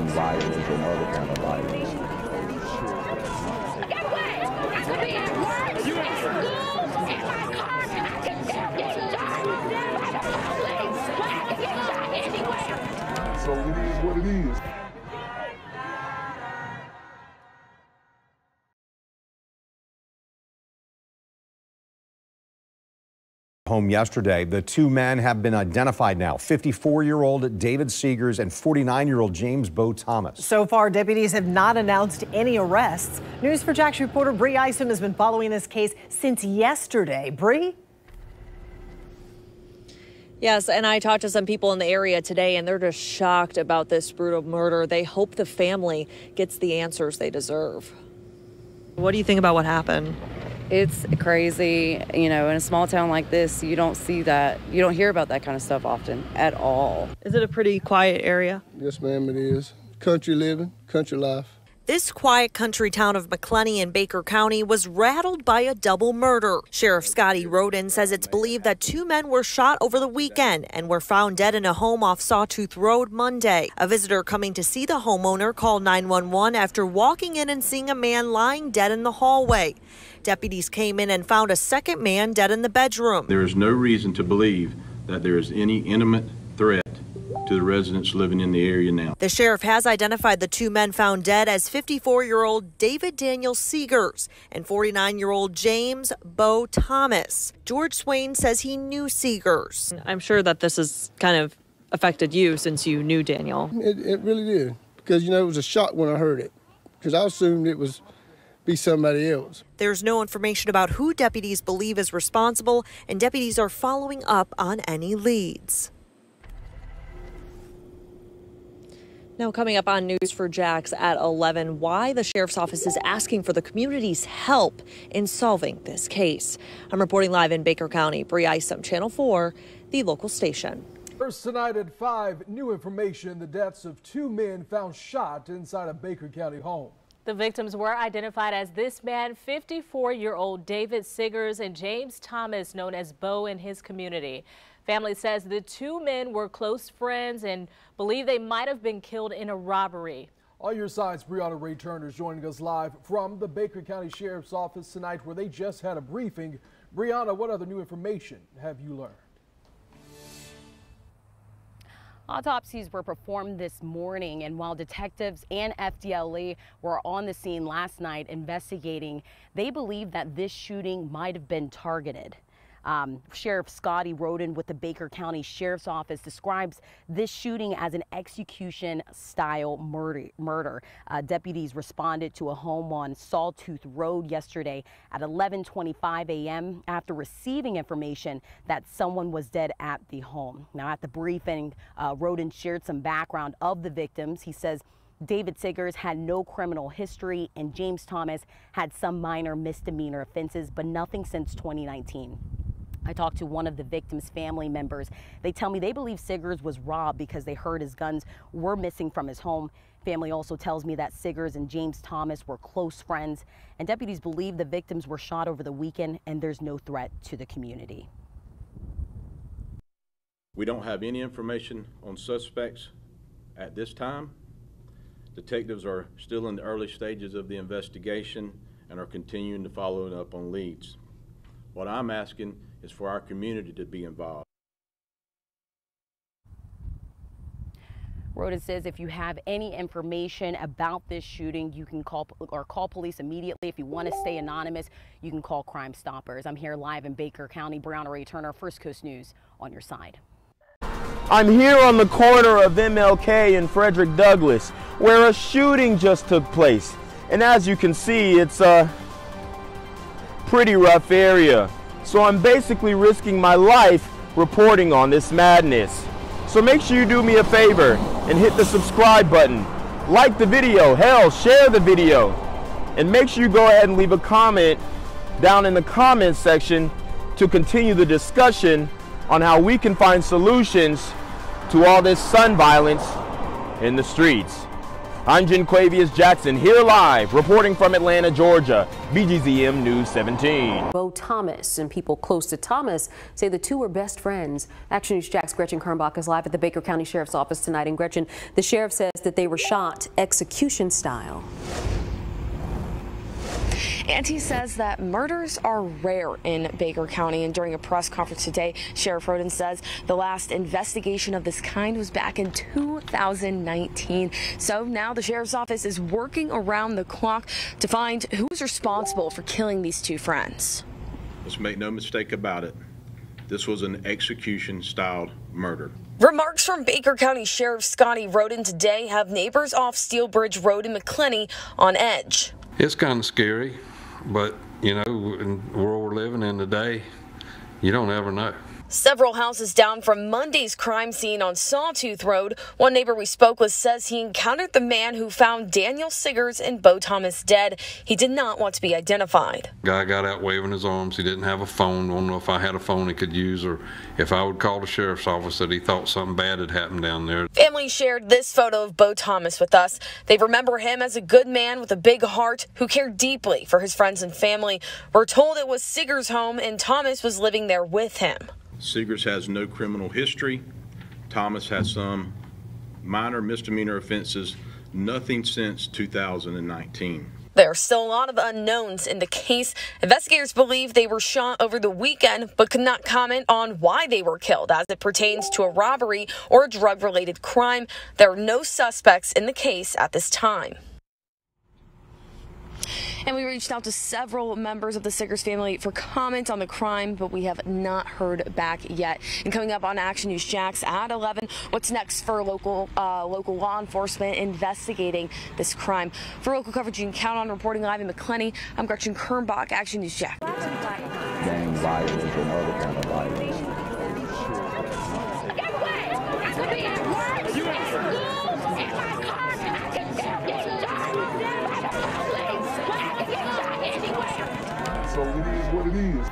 gang violence and other kind of violence. Get away! I could be at work, at school, in my car, and I can still get shot by the police. I can get shot anywhere. So it is what it is. Home yesterday. The two men have been identified now. 54-year-old David Sigers and 49-year-old James Bo Thomas. So far, deputies have not announced any arrests. News4Jax reporter Bree Isom has been following this case since yesterday. Bree? Yes, and I talked to some people in the area today, and they're just shocked about this brutal murder. They hope the family gets the answers they deserve. What do you think about what happened? It's crazy. You know, in a small town like this, you don't see that. You don't hear about that kind of stuff often at all. Is it a pretty quiet area? Yes, ma'am, it is. Country living, country life. This quiet country town of McClenny in Baker County was rattled by a double murder. Sheriff Scotty Roden says it's believed that two men were shot over the weekend and were found dead in a home off Sawtooth Road Monday. A visitor coming to see the homeowner called 911 after walking in and seeing a man lying dead in the hallway. Deputies came in and found a second man dead in the bedroom. There is no reason to believe that there is any imminent threat to the residents living in the area now. The sheriff has identified the two men found dead as 54-year-old David Daniel Sigers and 49-year-old James Bo Thomas. George Swain says he knew Sigers. I'm sure that this has kind of affected you since you knew Daniel. It really did, because, you know, it was a shock when I heard it, because I assumed it was be somebody else. There's no information about who deputies believe is responsible, and deputies are following up on any leads. Now, coming up on News4Jax at 11, why the sheriff's office is asking for the community's help in solving this case. I'm reporting live in Baker County. Bree Isom, Channel 4, the local station. First tonight at 5, new information: the deaths of two men found shot inside a Baker County home. The victims were identified as this man, 54-year-old David Sigers, and James Thomas, known as Bo in his community. Family says the two men were close friends and believe they might have been killed in a robbery. On your sides, Brianna Ray Turner is joining us live from the Baker County Sheriff's Office tonight, where they just had a briefing. Brianna, what other new information have you learned? Autopsies were performed this morning, and while detectives and FDLE were on the scene last night investigating, they believe that this shooting might have been targeted. Sheriff Scotty Roden with the Baker County Sheriff's Office describes this shooting as an execution-style murder. Deputies responded to a home on Sawtooth Road yesterday at 11:25 a.m. after receiving information that someone was dead at the home. Now, at the briefing, Roden shared some background of the victims. He says David Sigers had no criminal history and James Thomas had some minor misdemeanor offenses, but nothing since 2019. I talked to one of the victim's family members. They tell me they believe Sigers was robbed because they heard his guns were missing from his home. Family also tells me that Sigers and James Thomas were close friends, and deputies believe the victims were shot over the weekend and there's no threat to the community. We don't have any information on suspects at this time. Detectives are still in the early stages of the investigation and are continuing to follow up on leads. What I'm asking is for our community to be involved. Roden says if you have any information about this shooting, you can call police immediately. If you want to stay anonymous, you can call Crime Stoppers. I'm here live in Baker County. Brianna Ray Turner, First Coast News, on your side. I'm here on the corner of MLK and Frederick Douglass, where a shooting just took place. And as you can see, it's a pretty rough area. So I'm basically risking my life reporting on this madness. So make sure you do me a favor and hit the subscribe button. Like the video, hell, share the video. And make sure you go ahead and leave a comment down in the comments section to continue the discussion on how we can find solutions to all this gun violence in the streets. I'm Jenquavius Jackson, here live, reporting from Atlanta, Georgia, BGZM News 17. Bo Thomas and people close to Thomas say the two were best friends. Action News Jack's Gretchen Kernbach is live at the Baker County Sheriff's Office tonight. And Gretchen, the sheriff says that they were shot execution style. And he says that murders are rare in Baker County. And during a press conference today, Sheriff Roden says the last investigation of this kind was back in 2019. So now the sheriff's office is working around the clock to find who's responsible for killing these two friends. Let's make no mistake about it. This was an execution-style murder. Remarks from Baker County Sheriff Scotty Roden today have neighbors off Steel Bridge Road in McClenny on edge. It's kind of scary, but, you know, in the world we're living in today, you don't ever know. Several houses down from Monday's crime scene on Sawtooth Road. One neighbor we spoke with says he encountered the man who found Daniel Sigers and Bo Thomas dead. He did not want to be identified. Guy got out waving his arms. He didn't have a phone. I don't know if I had a phone he could use or if I would call the sheriff's office that he thought something bad had happened down there. Family shared this photo of Bo Thomas with us. They remember him as a good man with a big heart who cared deeply for his friends and family. We're told it was Sigers' home and Thomas was living there with him. Sigers has no criminal history. Thomas has some minor misdemeanor offenses, nothing since 2019. There are still a lot of unknowns in the case. Investigators believe they were shot over the weekend, but could not comment on why they were killed as it pertains to a robbery or a drug-related crime. There are no suspects in the case at this time. And we reached out to several members of the Sigers family for comment on the crime, but we have not heard back yet. And coming up on Action News Jax at 11, what's next for local law enforcement investigating this crime? For local coverage, you can count on reporting live in McClenny. I'm Gretchen Kernbach, Action News Jax. Gang violence and other kind of violence. I could be at work, at school, in my car, I can still get shot by the police. I can get shot anywhere. So it is what it is.